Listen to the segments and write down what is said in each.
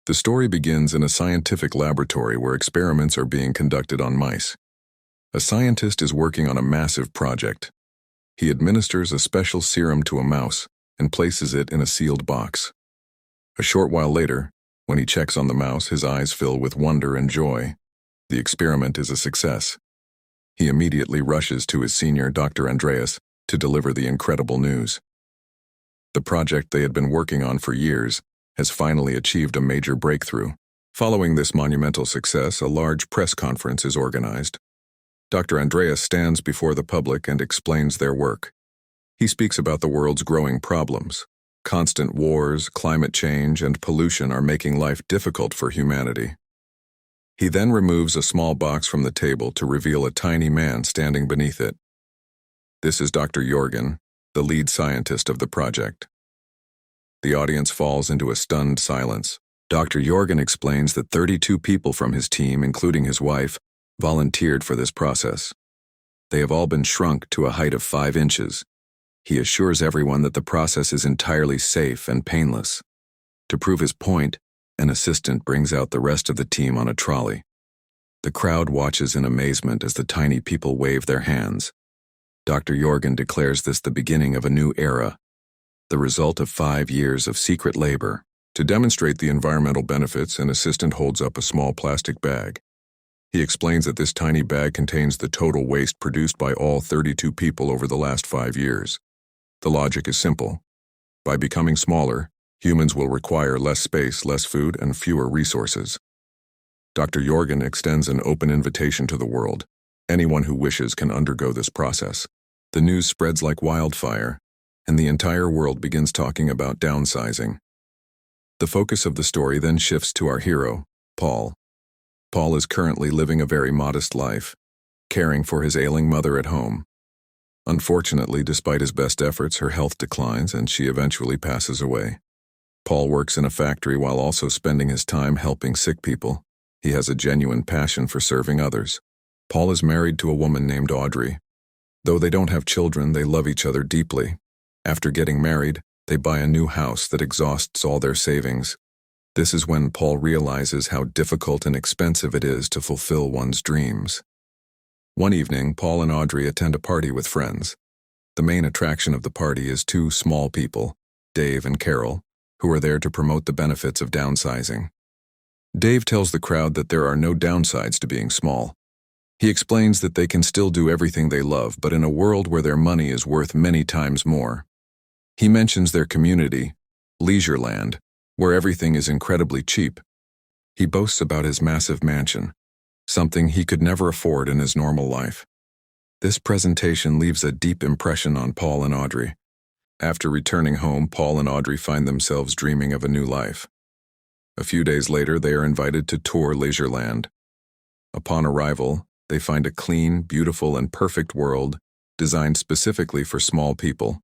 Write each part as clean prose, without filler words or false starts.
The story begins in a scientific laboratory where experiments are being conducted on mice. A scientist is working on a massive project. He administers a special serum to a mouse and places it in a sealed box. A short while later, when he checks on the mouse, his eyes fill with wonder and joy. The experiment is a success. He immediately rushes to his senior, Dr. Andreas, to deliver the incredible news. The project they had been working on for years has finally achieved a major breakthrough. Following this monumental success, a large press conference is organized. Dr. Andreas stands before the public and explains their work. He speaks about the world's growing problems. Constant wars, climate change, and pollution are making life difficult for humanity. He then removes a small box from the table to reveal a tiny man standing beneath it. This is Dr. Jorgen, the lead scientist of the project. The audience falls into a stunned silence. Dr. Jorgen explains that 32 people from his team, including his wife, volunteered for this process. They have all been shrunk to a height of 5 inches. He assures everyone that the process is entirely safe and painless. To prove his point, an assistant brings out the rest of the team on a trolley. The crowd watches in amazement as the tiny people wave their hands. Dr. Jorgen declares this the beginning of a new era, the result of 5 years of secret labor. To demonstrate the environmental benefits, an assistant holds up a small plastic bag. He explains that this tiny bag contains the total waste produced by all 32 people over the last 5 years. The logic is simple. By becoming smaller, humans will require less space, less food, and fewer resources. Dr. Jorgen extends an open invitation to the world. Anyone who wishes can undergo this process. The news spreads like wildfire, and the entire world begins talking about downsizing. The focus of the story then shifts to our hero, Paul. Paul is currently living a very modest life, caring for his ailing mother at home. Unfortunately, despite his best efforts, her health declines and she eventually passes away. Paul works in a factory while also spending his time helping sick people. He has a genuine passion for serving others. Paul is married to a woman named Audrey. Though they don't have children, they love each other deeply. After getting married, they buy a new house that exhausts all their savings. This is when Paul realizes how difficult and expensive it is to fulfill one's dreams. One evening, Paul and Audrey attend a party with friends. The main attraction of the party is 2 small people, Dave and Carol, who are there to promote the benefits of downsizing. Dave tells the crowd that there are no downsides to being small. He explains that they can still do everything they love, but in a world where their money is worth many times more. He mentions their community, Leisureland, where everything is incredibly cheap. He boasts about his massive mansion, something he could never afford in his normal life. This presentation leaves a deep impression on Paul and Audrey. After returning home, Paul and Audrey find themselves dreaming of a new life. A few days later, they are invited to tour Leisureland. Upon arrival, they find a clean, beautiful, and perfect world designed specifically for small people.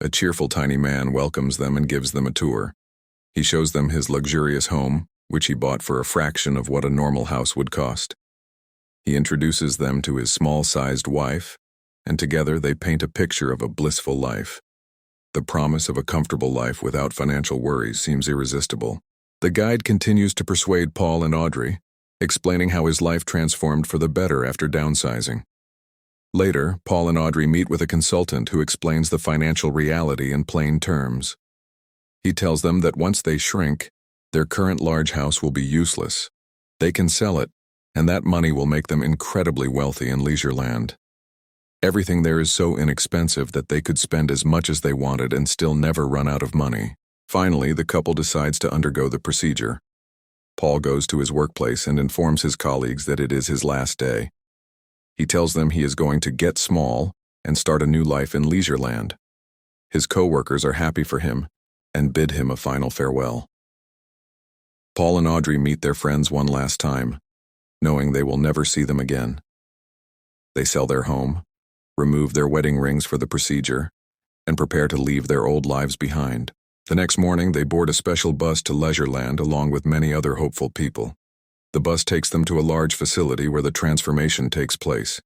A cheerful tiny man welcomes them and gives them a tour. He shows them his luxurious home, which he bought for a fraction of what a normal house would cost. He introduces them to his small-sized wife, and together they paint a picture of a blissful life. The promise of a comfortable life without financial worries seems irresistible. The guide continues to persuade Paul and Audrey, explaining how his life transformed for the better after downsizing. Later, Paul and Audrey meet with a consultant who explains the financial reality in plain terms. He tells them that once they shrink, their current large house will be useless. They can sell it, and that money will make them incredibly wealthy in Leisureland. Everything there is so inexpensive that they could spend as much as they wanted and still never run out of money. Finally, the couple decides to undergo the procedure. Paul goes to his workplace and informs his colleagues that it is his last day. He tells them he is going to get small and start a new life in Leisureland. His co-workers are happy for him and bid him a final farewell. Paul and Audrey meet their friends one last time, knowing they will never see them again. They sell their home, remove their wedding rings for the procedure, and prepare to leave their old lives behind. The next morning, they board a special bus to Leisureland along with many other hopeful people. The bus takes them to a large facility where the transformation takes place.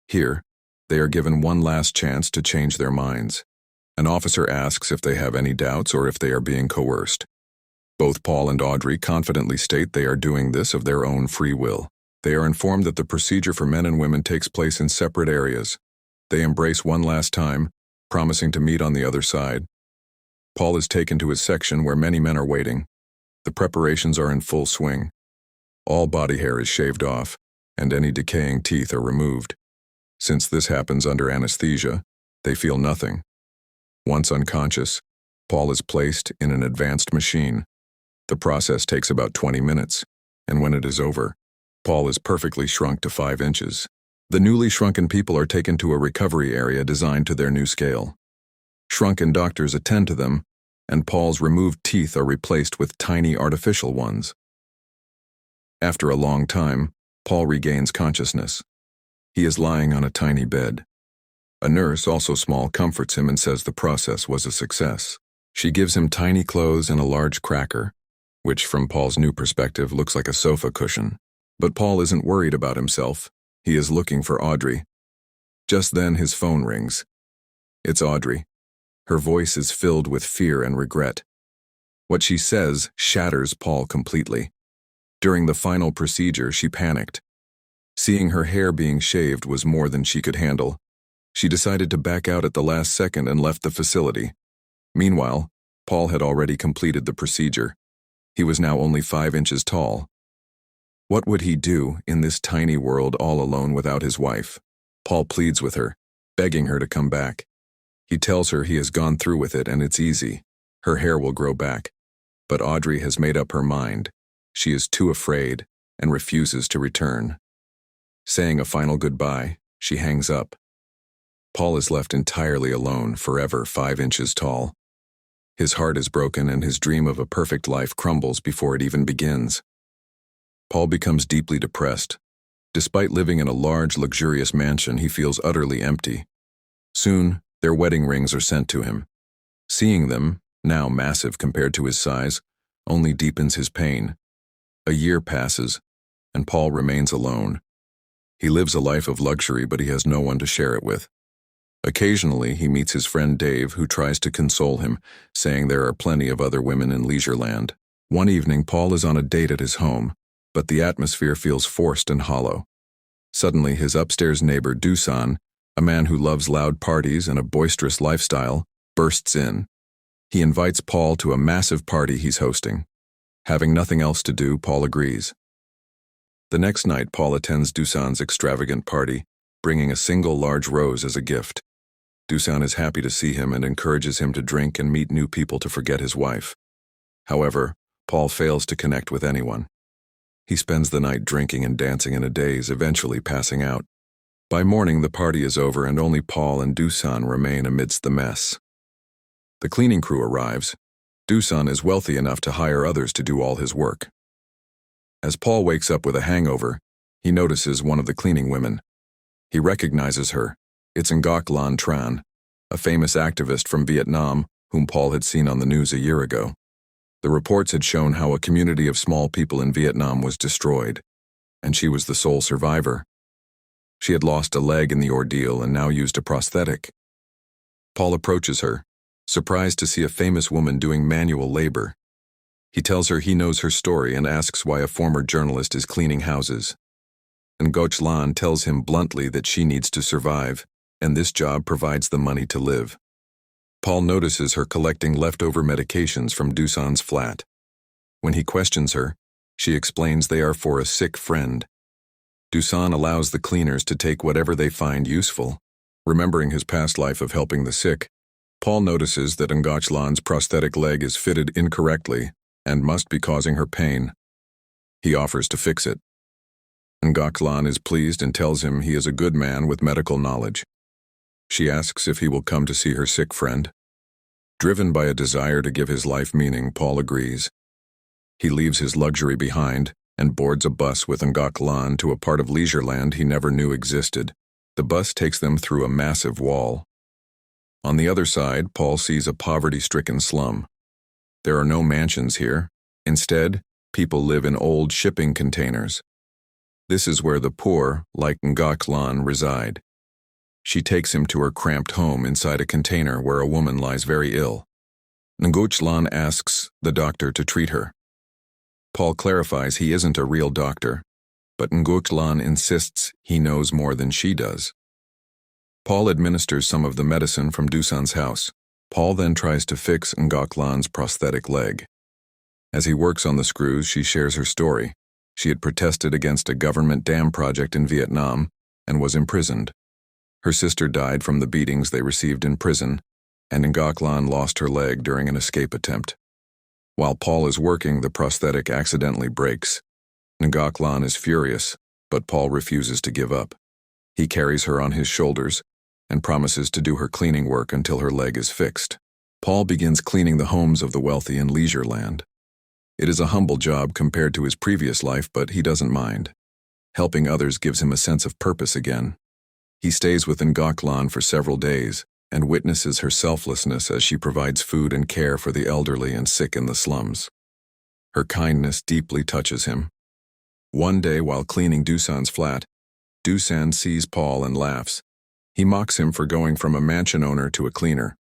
Here, they are given one last chance to change their minds. An officer asks if they have any doubts or if they are being coerced. Both Paul and Audrey confidently state they are doing this of their own free will. They are informed that the procedure for men and women takes place in separate areas. They embrace one last time, promising to meet on the other side. Paul is taken to his section where many men are waiting. The preparations are in full swing. All body hair is shaved off, and any decaying teeth are removed. Since this happens under anesthesia, they feel nothing. Once unconscious, Paul is placed in an advanced machine. The process takes about 20 minutes, and when it is over, Paul is perfectly shrunk to 5 inches. The newly shrunken people are taken to a recovery area designed to their new scale. Shrunken doctors attend to them, and Paul's removed teeth are replaced with tiny artificial ones. After a long time, Paul regains consciousness. He is lying on a tiny bed. A nurse, also small, comforts him and says the process was a success. She gives him tiny clothes and a large cracker, which from Paul's new perspective looks like a sofa cushion. But Paul isn't worried about himself. He is looking for Audrey. Just then his phone rings. It's Audrey. Her voice is filled with fear and regret. What she says shatters Paul completely. During the final procedure, she panicked. Seeing her hair being shaved was more than she could handle. She decided to back out at the last second and left the facility. Meanwhile, Paul had already completed the procedure. He was now only 5 inches tall. What would he do in this tiny world all alone without his wife? Paul pleads with her, begging her to come back. He tells her he has gone through with it and it's easy. Her hair will grow back. But Audrey has made up her mind. She is too afraid and refuses to return. Saying a final goodbye, she hangs up. Paul is left entirely alone, forever 5 inches tall. His heart is broken and his dream of a perfect life crumbles before it even begins. Paul becomes deeply depressed. Despite living in a large, luxurious mansion, he feels utterly empty. Soon, their wedding rings are sent to him. Seeing them, now massive compared to his size, only deepens his pain. A year passes, and Paul remains alone. He lives a life of luxury, but he has no one to share it with. Occasionally, he meets his friend Dave, who tries to console him, saying there are plenty of other women in Leisureland. One evening, Paul is on a date at his home, but the atmosphere feels forced and hollow. Suddenly, his upstairs neighbor, Dusan, a man who loves loud parties and a boisterous lifestyle, bursts in. He invites Paul to a massive party he's hosting. Having nothing else to do, Paul agrees. The next night, Paul attends Dusan's extravagant party, bringing a single large rose as a gift. Dusan is happy to see him and encourages him to drink and meet new people to forget his wife. However, Paul fails to connect with anyone. He spends the night drinking and dancing in a daze, eventually passing out. By morning, the party is over and only Paul and Dusan remain amidst the mess. The cleaning crew arrives. Dusan is wealthy enough to hire others to do all his work. As Paul wakes up with a hangover, he notices one of the cleaning women. He recognizes her. It's Ngoc Lan Tran, a famous activist from Vietnam whom Paul had seen on the news a year ago. The reports had shown how a community of small people in Vietnam was destroyed, and she was the sole survivor. She had lost a leg in the ordeal and now used a prosthetic. Paul approaches her, surprised to see a famous woman doing manual labor. He tells her he knows her story and asks why a former journalist is cleaning houses. Ngoc Lan tells him bluntly that she needs to survive, and this job provides the money to live. Paul notices her collecting leftover medications from Dusan's flat. When he questions her, she explains they are for a sick friend. Dusan allows the cleaners to take whatever they find useful. Remembering his past life of helping the sick, Paul notices that Ngoc Lan's prosthetic leg is fitted incorrectly and must be causing her pain. He offers to fix it. Ngoc Lan is pleased and tells him he is a good man with medical knowledge. She asks if he will come to see her sick friend. Driven by a desire to give his life meaning, Paul agrees. He leaves his luxury behind and boards a bus with Ngoc Lan to a part of Leisureland he never knew existed. The bus takes them through a massive wall. On the other side, Paul sees a poverty-stricken slum. There are no mansions here. Instead, people live in old shipping containers. This is where the poor, like Ngoc Lan, reside. She takes him to her cramped home inside a container where a woman lies very ill. Nguchlan asks the doctor to treat her. Paul clarifies he isn't a real doctor, but Nguchlan insists he knows more than she does. Paul administers some of the medicine from Dusan's house. Paul then tries to fix Nguchlan's prosthetic leg. As he works on the screws, she shares her story. She had protested against a government dam project in Vietnam and was imprisoned. Her sister died from the beatings they received in prison, and Nguchlan lost her leg during an escape attempt. While Paul is working, the prosthetic accidentally breaks. Nguchlan is furious, but Paul refuses to give up. He carries her on his shoulders and promises to do her cleaning work until her leg is fixed. Paul begins cleaning the homes of the wealthy in leisure land. It is a humble job compared to his previous life, but he doesn't mind. Helping others gives him a sense of purpose again. He stays with Nguchlan for several days and witnesses her selflessness as she provides food and care for the elderly and sick in the slums. Her kindness deeply touches him. One day, while cleaning Dusan's flat, Dusan sees Paul and laughs. He mocks him for going from a mansion owner to a cleaner.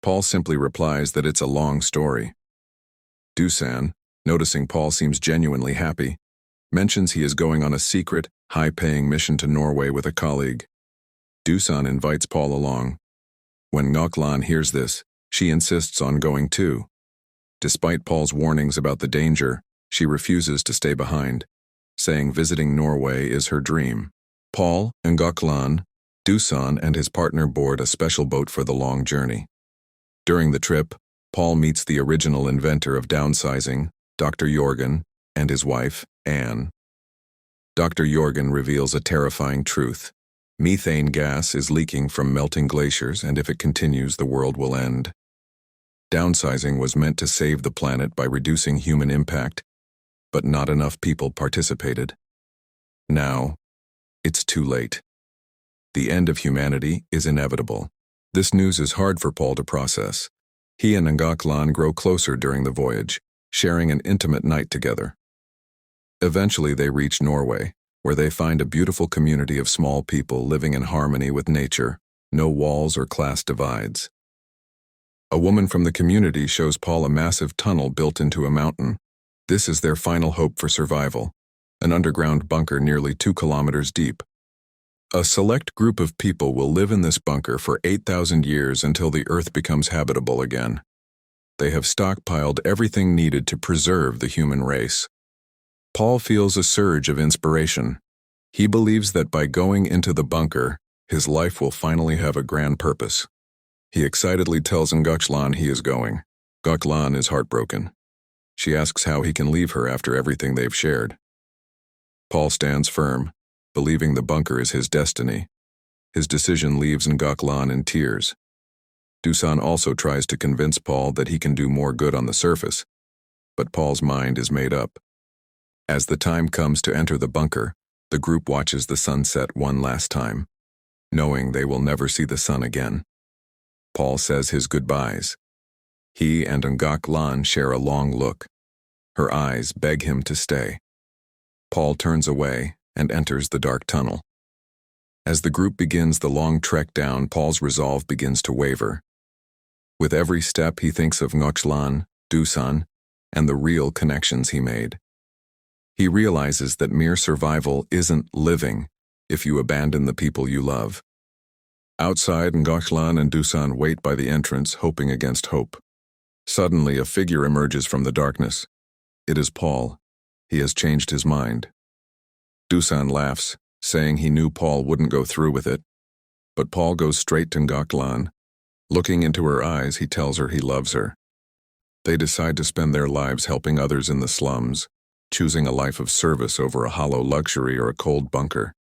Paul simply replies that it's a long story. Dusan, noticing Paul seems genuinely happy, mentions he is going on a secret, high-paying mission to Norway with a colleague. Dusan invites Paul along. When Nguchlan hears this, she insists on going too. Despite Paul's warnings about the danger, she refuses to stay behind, saying visiting Norway is her dream. Paul, Nguchlan, Dusan and his partner board a special boat for the long journey. During the trip, Paul meets the original inventor of downsizing, Dr. Jorgen, and his wife, Anne. Dr. Jorgen reveals a terrifying truth. Methane gas is leaking from melting glaciers, and if it continues, the world will end. Downsizing was meant to save the planet by reducing human impact, but not enough people participated. Now, it's too late. The end of humanity is inevitable. This news is hard for Paul to process. He and Nguchlan grow closer during the voyage, sharing an intimate night together. Eventually they reach Norway, where they find a beautiful community of small people living in harmony with nature, no walls or class divides. A woman from the community shows Paul a massive tunnel built into a mountain. This is their final hope for survival, an underground bunker nearly 2 kilometers deep. A select group of people will live in this bunker for 8,000 years until the Earth becomes habitable again. They have stockpiled everything needed to preserve the human race. Paul feels a surge of inspiration. He believes that by going into the bunker, his life will finally have a grand purpose. He excitedly tells Nguchlan he is going. Nguchlan is heartbroken. She asks how he can leave her after everything they've shared. Paul stands firm, believing the bunker is his destiny. His decision leaves Nguchlan in tears. Dusan also tries to convince Paul that he can do more good on the surface, but Paul's mind is made up. As the time comes to enter the bunker, the group watches the sunset one last time, knowing they will never see the sun again. Paul says his goodbyes. He and Nguchlan share a long look. Her eyes beg him to stay. Paul turns away and enters the dark tunnel. As the group begins the long trek down, Paul's resolve begins to waver. With every step, he thinks of Nguchlan, Dusan, and the real connections he made. He realizes that mere survival isn't living if you abandon the people you love. Outside, Nguchlan and Dusan wait by the entrance, hoping against hope. Suddenly, a figure emerges from the darkness. It is Paul. He has changed his mind. Dusan laughs, saying he knew Paul wouldn't go through with it. But Paul goes straight to Nguchlan. Looking into her eyes, he tells her he loves her. They decide to spend their lives helping others in the slums, choosing a life of service over a hollow luxury or a cold bunker.